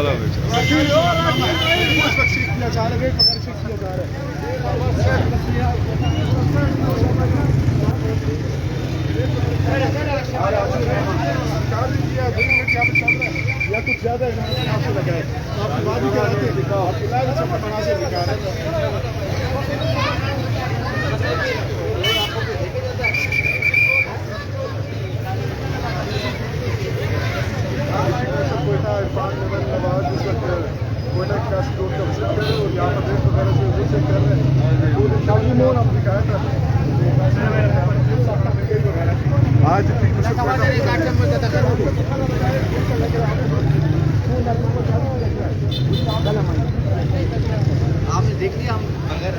वाला बेचा। या कुछ ज्यादा आपसे लगाए आपकी बात ही क्या रहते कोयटा इरफान नगर नवाज इस वक्त कोयटा की काशी रोड का विजिट कर रहे हैं और यहाँ पर रेट वगैरह से वो चेक कर रहे हैं। शादी मोहन आपने कहा था आज आपने देख लिया हम अगर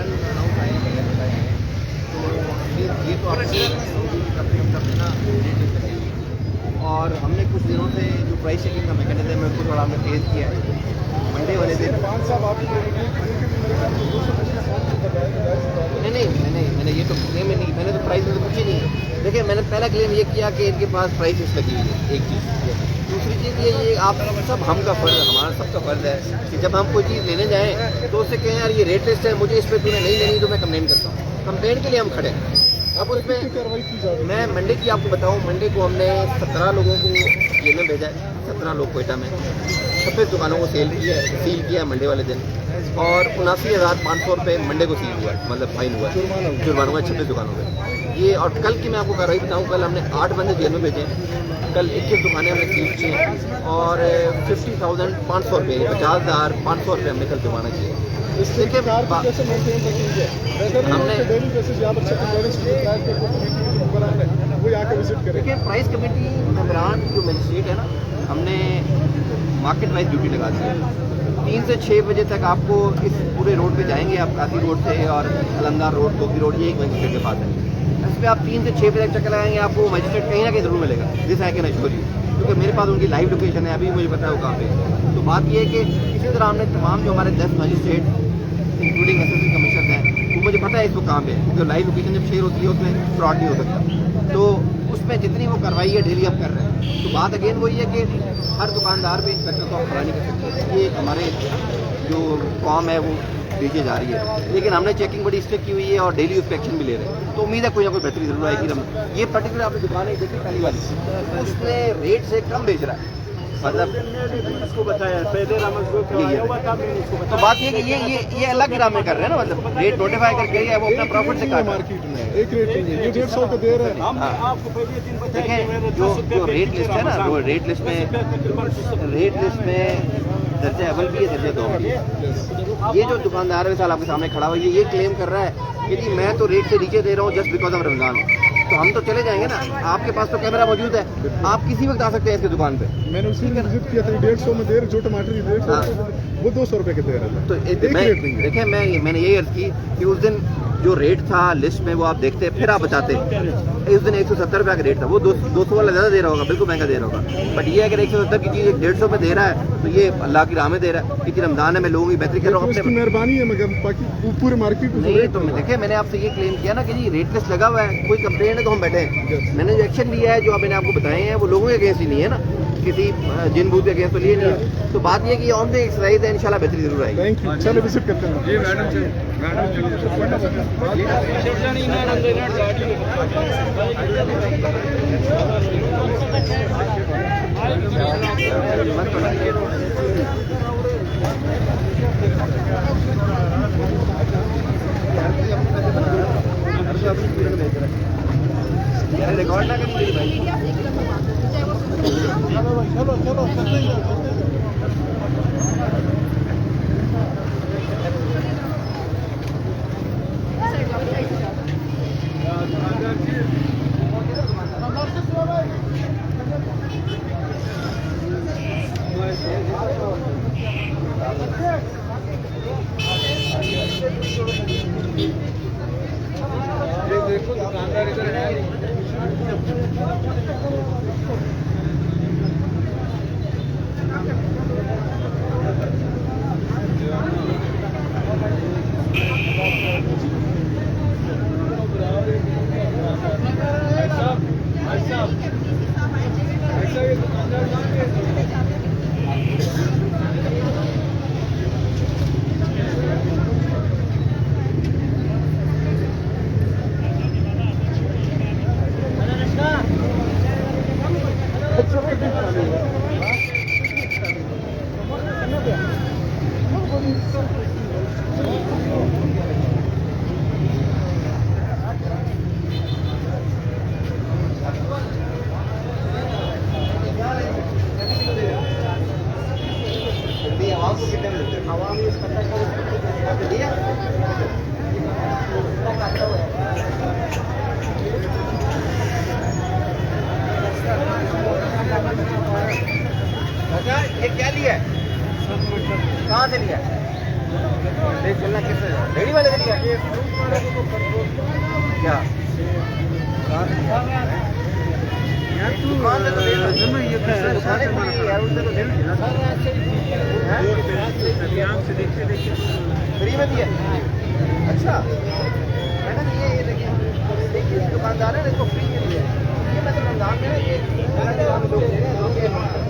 ये तो आपसे ना और हमने कुछ दिनों से जो प्राइस चेकिंग का मैकेनिज्म है उसको थोड़ा हमने तेज़ किया है। मंडे वाले दिन मैंने ये तो क्लेम नहीं, मैंने तो प्राइस में तो कुछ ही नहीं है। देखिए मैंने पहला क्लेम ये किया कि इनके पास प्राइसेस लगी हुई है, एक चीज़। दूसरी चीज़ ये आप सब हमका फ़र्ज़, हमारा सबका फ़र्ज़ है कि जब हम कोई चीज़ लेने जाएँ तो उससे कहें यार ये रेट लिस्ट है, मुझे इस पर तूने नहीं लेनी तो मैं कंप्लेन करता हूँ। कंप्लेन के लिए हम खड़े हैं। अब उसमें मैं मंडे की आपको बताऊं, मंडे को हमने 17 लोगों को जेल में भेजा है, 17 लोग कोयटा में, 26 दुकानों को सील किया मंडे वाले दिन और 79,500 रुपये मंडे को सील हुआ, मतलब फाइन हुआ, जुर्माना हुआ 26 दुकानों पर ये। और कल की मैं आपको कार्रवाई बताऊँ, कल हमने 8 बंदे जेल में भेजे, कल 21 दुकानें हमने सील की हैं और 50,500 रुपये 50,500 रुपये हमने कल जुर्माना किया। देखिए प्राइस कमेटी मेंबरान जो मजिस्ट्रेट है ना, हमने मार्केट वाइज ड्यूटी लगा दी है। 3 से 6 बजे तक आपको इस पूरे रोड पे जाएंगे आप, काशी रोड से और अलंदार रोड, गोगी रोड, ये एक मजिस्ट्रेट के पास है। इस पर आप 3 से 6 बजे तक चक्कर लगाएंगे, आपको मजिस्ट्रेट कहीं ना कहीं जरूर मिलेगा, जिस है कि नशोरी, क्योंकि मेरे पास उनकी लाइव लोकेशन है, अभी मुझे पता है वो कहाँ पे। तो बात ये है कि इसी तरह हमने तमाम जो हमारे 10 मजिस्ट्रेट इंक्लूडिंग एसएससी कमिश्नर हैं, वो मुझे पता है इसको कहाँ पे, जो लाइव लोकेशन जब शेयर होती है उसमें फ्रॉड नहीं हो सकता। तो उसमें जितनी वो कार्रवाई है डेली हम कर रहे हैं। तो बात अगेन वही है कि हर दुकानदार पे इंस्पेक्टर को खड़ा नहीं कर सकते, ये हमारे जो कॉम है वो दीजिए जा रही है, लेकिन हमने चेकिंग बड़ी स्ट्रिक्ट की हुई है और डेली उस पर एक्शन भी ले रहे हैं। तो उम्मीद है कोई ना कोई बेहतरी जरूर आएगी। हम ये पर्टिकुलर आपकी दुकान है देखिए पहली वाली, उसने रेट से कम बेच रहा है, मतलब इसको बताया तो बात ये कि ये अलग ग्राम में कर रहे हैं ना, मतलब रेट नोटिफाई करके वो अपना प्रॉफिट से काट मार्केट में एक रेट नहीं है, ये 150 का दे रहे हैं। देखें जो रेट लिस्ट है ना, वो रेट लिस्ट में दर्जा अव्वल भी है, दर्जा 2 भी है। ये जो दुकानदार है साल आपके सामने खड़ा हुआ है, ये क्लेम कर रहा है कि जी मैं तो रेट से नीचे दे रहा हूँ जस्ट बिकॉज ऑफ रमजान। तो हम तो चले जाएंगे ना, आपके पास तो कैमरा मौजूद है, आप किसी वक्त आ सकते हैं इसकी दुकान पे। मैंने उसी दिन विजिट किया था, 150 में दे रहे, जो टमाटर 150 वो 200 रुपए के दे रहा था। तो देखिए मैंने यही अर्ज की कि उस दिन जो रेट था लिस्ट में वो आप देखते फिर आप बचाते। इस दिन 170 रुपये का रेट था, वो 200 वाला ज़्यादा दे रहा होगा, बिल्कुल महंगा दे रहा होगा। बट ये अगर 170 की चीज़ 150 पे दे रहा है तो ये अल्लाह की राह में दे रहा है, क्योंकि रमजान है, मैं लोगों की बेहतरी कर रहा हूँ, अपनी मेहरबानी है। मगर बाकी पूरे मार्केट में नहीं, तो देखिए मैंने आपसे ये क्लेम किया ना कि जी रेट लिस्ट लगा हुआ है, कोई कंप्लेंट है तो हम बैठे हैं। मैंने जो एक्शन लिया है, जो मैंने आपको बताए हैं, वो लोगों के अगेंस्ट ही नहीं है ना, किसी जिन बूथ के अगेंस्ट तो लिए नहीं है। तो बात ये कि ऑन द एक्सरसाइज है, इंशाल्लाह बेहतरी जरूर आएगी। थैंक यू, चलो विजिट करते हैं। जी मैडम रिकॉर्ड ना करिए भाई। देखो दुकानदार इधर है। ये क्या लिया है? कहाँ से लिया? देख चलना किससे? रेडी वाले से लिया? क्या? दुकान से तो ले लो। दुकान से तो यार उनसे तो ले लो। फ्री में दिया? अच्छा। मैडम ये देखिए दुकानदार है ना इसको फ्री में दिया। ये मैं तो रमजान में ये लोग दे रहे हैं।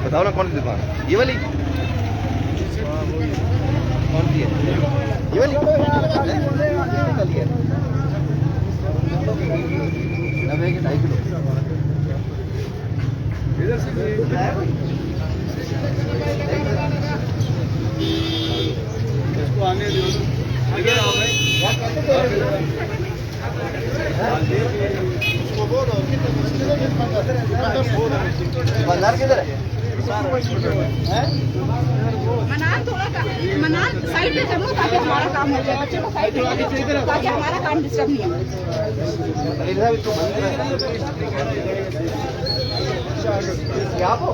बताओ ना कौन सी दुकान? ये वाली? कौन सी है? ये वाली? नब्बे के 2.5 किलो। इधर से इसको आने दो। इधर आओ भाई। बाजार किधर है? मनान थोड़ा मनान साइड पे कर लो ताकि हमारा काम हो जाए। बच्चे को साइड पे ताकि हमारा काम डिस्टर्ब नहीं हो। क्या हो?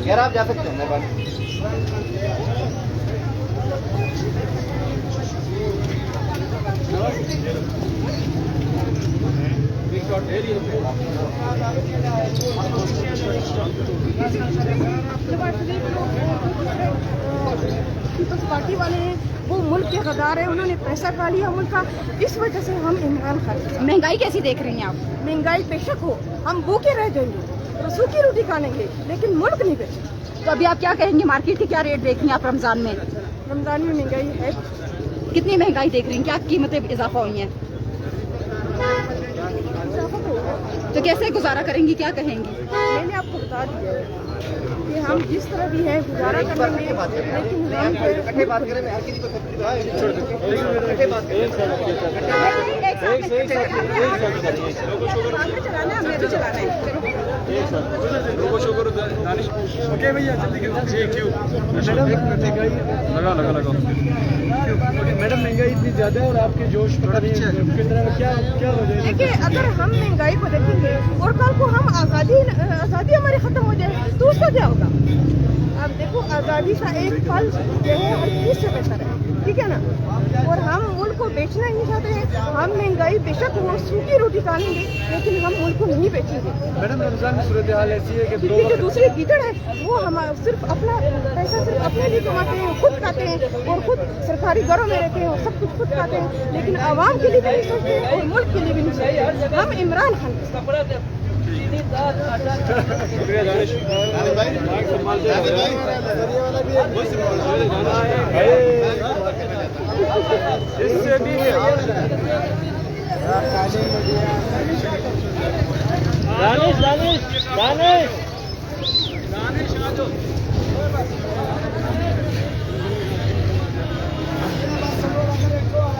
यार आप जा सकते हैं पीपल्स पार्टी वाले हैं, वो मुल्क के गद्दार हैं, उन्होंने पैसा खा लिया मुल्क का। इस वजह से हम इमरान खान। महंगाई कैसी देख रही हैं आप? महंगाई बेशक हो, हम भूखे रह जाएंगे, सूखी रोटी खा लेंगे, लेकिन मुल्क नहीं बेचेंगे। तो अभी आप क्या कहेंगे, मार्केट की क्या रेट देख रही हैं आप रमजान में? रमजान में महंगाई है। कितनी महंगाई देख रही हैं? क्या कीमतें इजाफा हुई हैं? तो कैसे गुजारा करेंगी, क्या कहेंगी? मैंने आपको बता दिया कि हम जिस तरह भी हैं गुजारा करेंगे, लेकिन बात करें मैं किसी को चलाना है, हमें चलाना है। ओके भैया मैडम महंगाई इतनी ज्यादा है और आपके जोश कितना क्या क्या हो जाए? देखिए, अगर हम महंगाई को देखेंगे और कल को हम आज़ादी हमारी खत्म हो जाए तो उसका क्या होगा? अब देखो, आज़ादी का एक पल जो है हर चीज से बेहतर है। ठीक है ना। और हम मुल्क को बेचना नहीं चाहते हैं। हम महंगाई बेशक वो सूखी रोटी खाएंगे, लेकिन हम मुल्क को नहीं बेचेंगे। मैडम रमजान में सूरत हाल ऐसी है कि क्योंकि जो दूसरे गीदड़ है वो हम सिर्फ अपना पैसा सिर्फ अपने लिए कमाते हैं, खुद खाते हैं और खुद सरकारी घरों में रहते हैं और सब कुछ खुद खाते हैं, लेकिन आवाम के लिए भी नहीं सोचते हैं और मुल्क के लिए भी नहीं सोचते। हम इमरान खान इससे भी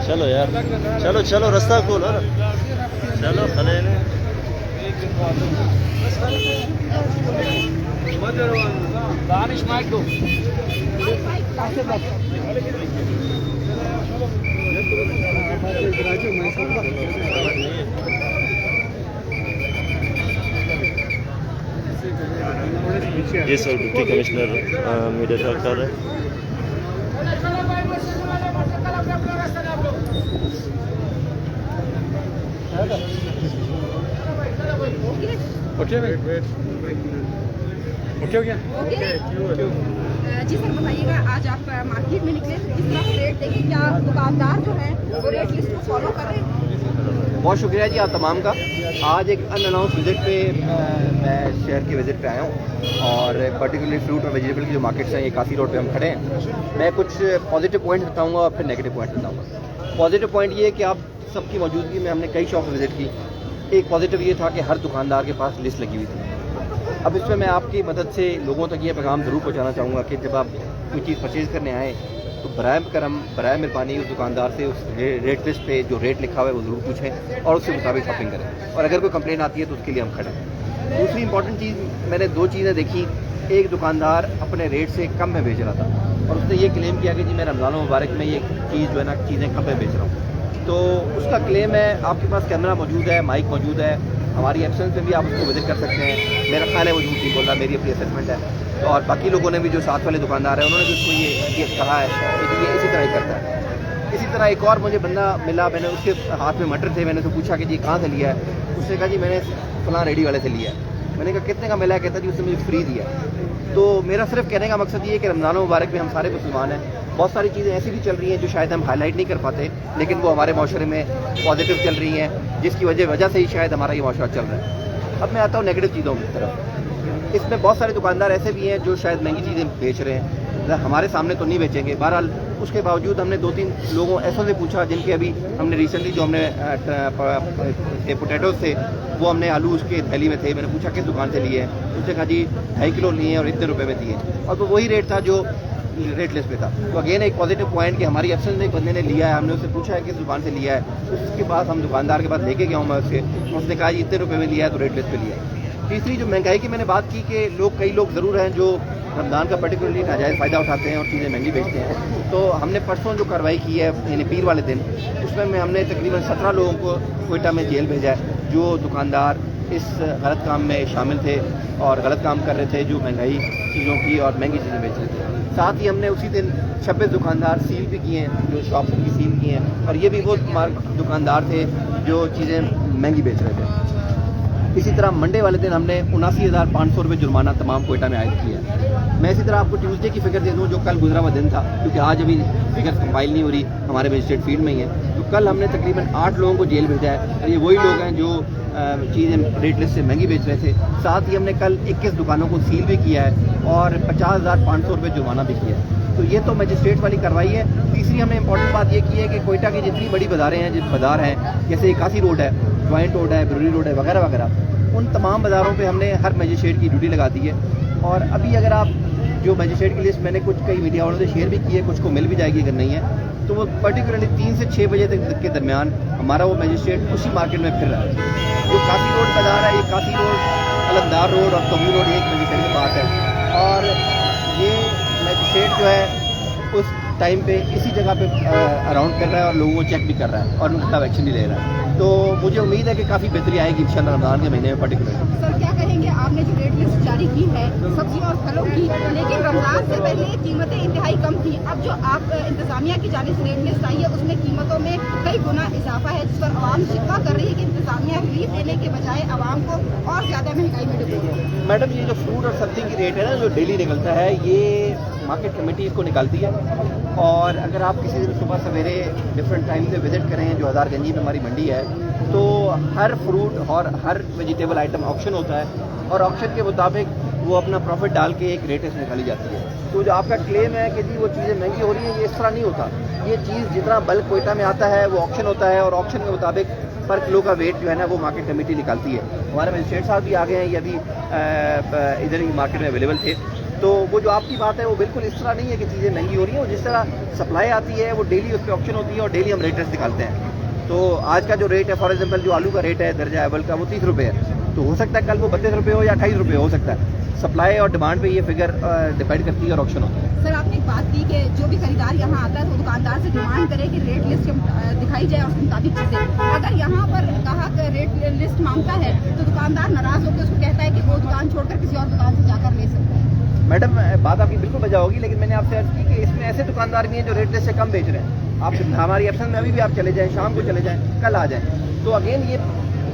चलो यार, चलो चलो रास्ता खोलो ना, चलो खड़े ने दानिश माइक दो। जी sir, deputy commissioner media talk कर रहे हैं। ओके ओके हो गया। जी सर बताइएगा, आज आप मार्केट में निकले तो किस तरह से रेट देंगे? क्या दुकानदार जो है वो रेट लिस्ट को फॉलो कर रहे हैं? बहुत शुक्रिया जी आप तमाम का। आज एक अनअनाउंस विजिट पे मैं शहर के विजिट पे आया हूँ और पर्टिकुलरली फ्रूट और वेजिटेबल की जो मार्केट्स हैं ये काफ़ी रोड पे हम खड़े हैं। मैं कुछ पॉजिटिव पॉइंट बताऊँगा और फिर नेगेटिव पॉइंट बताऊँगा। पॉजिटिव पॉइंट ये है कि आप सबकी मौजूदगी में हमने कई शॉप विजिट की। एक पॉजिटिव ये था कि हर दुकानदार के पास लिस्ट लगी हुई थी। अब इसमें मैं आपकी मदद से लोगों तक ये पैगाम ज़रूर पहुँचाना चाहूँगा कि जब आप कोई चीज़ परचेज़ करने आएँ तो बराए करम बराए मेहरबानी उस दुकानदार से उस रेट लिस्ट पे जो रेट लिखा हुआ है वो ज़रूर पूछें और उसके मुताबिक शॉपिंग करें। और अगर कोई कंप्लेन आती है तो उसके लिए हम खड़े हैं। दूसरी इंपॉर्टेंट चीज़, मैंने दो चीज़ें देखी। एक दुकानदार अपने रेट से कम में बेच रहा था और उसने ये क्लेम किया कि जी मैं रमज़ान मुबारक में ये चीज़ जो है ना चीज़ें कम में बेच रहा हूँ। तो उसका क्लेम है, आपके पास कैमरा मौजूद है, माइक मौजूद है, हमारी एब्सेंस में भी आप उसको विजिट कर सकते हैं। मेरा ख्याल है वो झूठ नहीं बोल रहा, मेरी अपनी असेसमेंट है। और बाकी लोगों ने भी जो साथ वाले दुकानदार हैं उन्होंने भी उसको ये कहा है कि ये इसी तरह ही करता है। इसी तरह एक और मुझे बंदा मिला, मैंने उसके हाथ में मटर थे, मैंने उससे पूछा कि जी कहाँ से लिया है? उसने कहा जी मैंने फलां रेडी वाले से लिया है। मैंने कहा कितने का मिला है? कहता जी उसने मुझे फ्री दिया। तो मेरा सिर्फ कहने का मकसद ये है कि रमज़ान मुबारक में हम सारे मुसलमान हैं। बहुत सारी चीज़ें ऐसी भी चल रही हैं जो शायद हम हाईलाइट नहीं कर पाते, लेकिन वो हमारे माशरे में पॉजिटिव चल रही हैं, जिसकी वजह से ही शायद हमारा ये माशरा चल रहा है। अब मैं आता हूँ नेगेटिव चीज़ों की तरफ। इसमें बहुत सारे दुकानदार ऐसे भी हैं जो शायद महंगी चीज़ें बेच रहे हैं, हमारे सामने तो नहीं बेचेंगे। बहरहाल उसके बावजूद हमने 2-3 लोगों ऐसों से पूछा जिनके अभी हमने रिसेंटली जो हमने पोटैटोज थे वो हमने आलू उसके थैली में थे, मैंने पूछा किस दुकान से लिए हैं? उसने कहा जी 2.5 किलो लिए हैं और इतने रुपए में दिए। और तो वही रेट था जो रेट लिस्ट पे था। तो अगेन एक पॉजिटिव पॉइंट कि हमारी एब्सेंस में एक बंदे ने लिया है, हमने उससे पूछा है किस दुकान से लिया है। उसके बाद हम दुकानदार के पास लेके गया हूँ मैं उसने कहा जी इतने रुपए में लिया है तो रेट लिस्ट पे लिया है। तीसरी जो महंगाई की मैंने बात की कि कई लोग ज़रूर हैं जो रमज़ान का पर्टिकुलरली नाजायज़ फ़ायदा उठाते हैं और चीज़ें महंगी बेचते हैं। तो हमने परसों जो कार्रवाई की है यानी पीर वाले दिन, उसमें हमने तकरीबन 17 लोगों को क्वेटा में जेल भेजा है जो दुकानदार इस गलत काम में शामिल थे और गलत काम कर रहे थे, जो महंगाई चीज़ों की और महंगी चीज़ें बेच रहे थे। साथ ही हमने उसी दिन 26 दुकानदार सील भी किए हैं, जो शॉप्स की सील किए हैं, और ये भी वो दुकानदार थे जो चीज़ें महंगी बेच रहे थे। इसी तरह मंडे वाले दिन हमने 79,500 रुपये जुर्माना तमाम क्वेटा में आयद किया। मैं इसी तरह आपको ट्यूसडे की फिगर दे दूँ जो कल गुजरा हुआ दिन था, क्योंकि आज अभी फिगर कंपाइल नहीं हो रही, हमारे मजिस्ट्रेट फील्ड में ही है। तो कल हमने तकरीबन 8 लोगों को जेल भेजा है और ये वही लोग हैं जो चीज़ें रेट लिस्ट से महंगी बेच रहे थे। साथ ही हमने कल 21 दुकानों को सील भी किया है और 50,500 रुपये जुर्माना भी किया है। तो ये तो मजिस्ट्रेट वाली कार्रवाई है। तीसरी हमने इंपॉर्टेंट बात ये की है कि क्वेटा की जितनी बड़ी बाज़ारें हैं, जिस बाज़ार हैं जैसे कासी रोड है, ज्वाइंट रोड है, ब्रूरी रोड है वगैरह वगैरह, उन तमाम बाज़ारों पे हमने हर मजिस्ट्रेट की ड्यूटी लगा दी है। और अभी अगर आप जो मजिस्ट्रेट की लिस्ट मैंने कुछ कई मीडिया वालों से शेयर भी की है, कुछ को मिल भी जाएगी अगर नहीं है तो वो पर्टिकुलरली 3 से 6 बजे तक के दरमियान हमारा वो मजिस्ट्रेट उसी मार्केट में फिर रहा है। जो कासी रोड बाज़ार है, ये कासी रोड, अलंदार रोड और तवी रोड एक मजिस्ट्रेट की बात है। और ये मजिस्ट्रेट जो है उस टाइम पे इसी जगह पे अराउंड कर रहा है और लोगों को चेक भी कर रहा है और उनका एक्शन भी ले रहा है। तो मुझे उम्मीद है कि काफ़ी बेहतरी आएगी इंशाल्लाह रमज़ान के महीने में पर्टिकुलर। सर क्या कहेंगे, आपने जो रेट लिस्ट जारी की है सब्जियों और फलों की, लेकिन रमजान से पहले कीमतें इंतहाई कम थी। अब जो आप इंतजामिया की जानिब से रेट लिस्ट आई है उसमें कीमतों में कई गुना इजाफा है, जिस पर आवाम शिकवा कर रही है कि इंतजामिया रिलीफ देने के बजाय आवाम को और ज़्यादा महंगाई में डुबो रही है। मैडम ये जो फ्रूट और सब्जी की रेट है ना, जो डेली निकलता है, ये मार्केट कमेटी इसको निकालती है। और अगर आप किसी दिन सुबह सवेरे डिफरेंट टाइम से विजिट करें, जो हज़ारगंजी में हमारी मंडी है, तो हर फ्रूट और हर वेजिटेबल आइटम ऑक्शन होता है और ऑक्शन के मुताबिक वो अपना प्रॉफिट डाल के एक रेट निकाली जाती है। तो जो आपका क्लेम है कि जी वो चीज़ें महंगी हो रही हैं, ये इस तरह नहीं होता। ये चीज़ जितना बल्क कोयटा में आता है वो ऑक्शन होता है और ऑक्शन के मुताबिक पर किलो का वेट जो है ना वो मार्केट कमेटी निकालती है। हमारे मजिस्ट्रेट साहब भी आ गए हैं, ये अभी इधर ही मार्केट में अवेलेबल थे। तो वो जो आपकी बात है वो बिल्कुल इस तरह नहीं है कि चीज़ें महंगी हो रही हैं। और जिस तरह सप्लाई आती है वो डेली उस पर ऑप्शन होती है और डेली हम रेट निकालते हैं। तो आज का जो रेट है, फॉर एग्जांपल जो आलू का रेट है दर्जा अव्वल का, वो 30 रुपये है। तो हो सकता है कल वो 32 रुपये हो या 28 रुपये हो सकता है। सप्लाई और डिमांड पे ये फिगर डिपेंड करती है और ऑप्शन होता है। सर आपने एक बात की कि जो भी खरीदार यहाँ आता है तो दुकानदार से डिमांड करे कि रेट लिस्ट दिखाई जाए और उसके मुताबिक चीज़ें। अगर यहाँ पर कहा कि रेट लिस्ट मांगता है तो दुकानदार नाराज होकर उसको कहता है कि वो दुकान छोड़कर किसी और दुकान से जाकर ले सकता है। मैडम बात आपकी बिल्कुल बजा होगी, लेकिन मैंने आपसे अर्ज की कि इसमें ऐसे दुकानदार भी हैं जो रेट लिस्ट से कम बेच रहे हैं। आप हमारी एब्सेंस में अभी भी आप चले जाएं, शाम को चले जाएं, कल आ जाएं। तो अगेन ये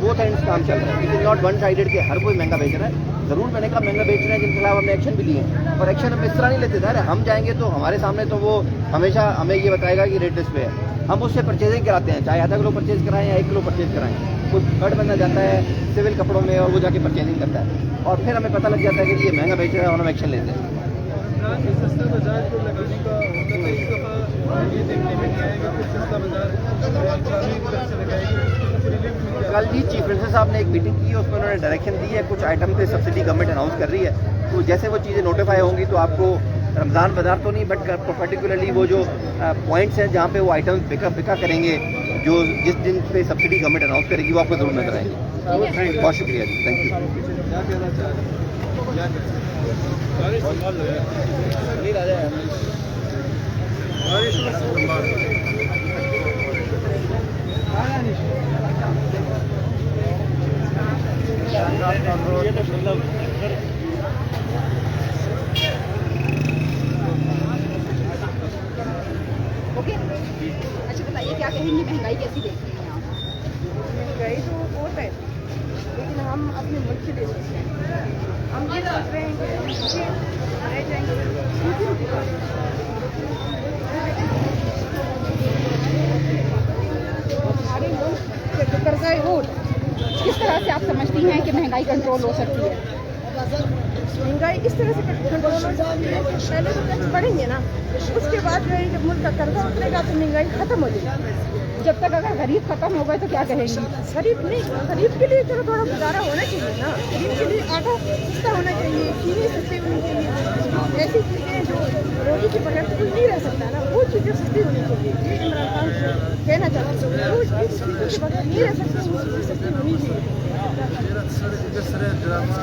बोथ एंड्स काम चल रहा है। It is not one sided कि हर कोई महंगा बेच रहा है। ज़रूर मैंने कहा महंगा बेच रहे हैं जिनके खिलाफ हमने एक्शन भी लिए हैं, और एक्शन हम इस तरह नहीं लेते थे। हम जाएंगे तो हमारे सामने तो वो हमेशा हमें ये बताएगा कि रेट लिस्ट पे है। हम उससे परचेजिंग कराते हैं, चाहे आधा किलो परचेज कराएं या 1 किलो परचेज कराएं। कोई थर्ड बंदा जाता है सिविल कपड़ों में और वो जाके परचेजिंग करता है और फिर हमें पता लग जाता है कि ये महंगा बेच रहा है और हम एक्शन लेते हैं। सस्ता बाजार को लगाने का होता था, इस दफ़ा ये देखने में नहीं आएगा कि सस्ता बाजार कल जी चीफ मिनिस्टर साहब ने एक मीटिंग की है, उसमें उन्होंने डायरेक्शन दी है। कुछ आइटम पे सब्सिडी गवर्नमेंट अनाउंस कर रही है, तो जैसे वो चीज़ें नोटिफाई होंगी तो आपको रमज़ान बाजार तो नहीं बट पर्टिकुलरली वो जो पॉइंट्स हैं जहाँ पे वो आइटम बिका करेंगे, जो जिस दिन पे सब्सिडी गवर्नमेंट अनाउंस करेगी वो आपको ज़रूर नजर आएंगे। बहुत शुक्रिया जी, थैंक यू। ओके, अच्छा बताइए क्या कहेंगी, महंगाई कैसी देख रही हैं आप? महंगाई तो बहुत है, लेकिन हम अपने मुल्क के लिए सोच रहे हैं। हम ये सोच रहे हैं कि रह जाएंगे। हमारे मुल्क के जो कर्जा वोट किस तरह से आप समझती हैं कि महंगाई कंट्रोल हो सकती है? महंगाई इस तरह से कंट्रोल हो सकती है कि पहले तो टैक्स बढ़ेंगे ना, उसके बाद जो है जब मुल्क का कर्जा उतरेगा तो महंगाई खत्म हो जाएगी। जब तक अगर गरीब खत्म हो गए तो क्या कहेंगी? गरीब नहीं, गरीब के लिए चलो थोड़ा गुजारा होना चाहिए ना। गरीब के लिए आटा सस्ता होना चाहिए, चीनी सस्ती होनी चाहिए। ऐसी चीज़ें जो रोटी के बगैर तो नहीं रह सकता ना, वो चीज़ें सस्ती होनी चाहिए। ये इमरान खान से कहना चाहते हैं, वो इस चीज़ों के बगैर नहीं रह सकते, वो चीज़ें सस्ती होनी चाहिए। ड्रामा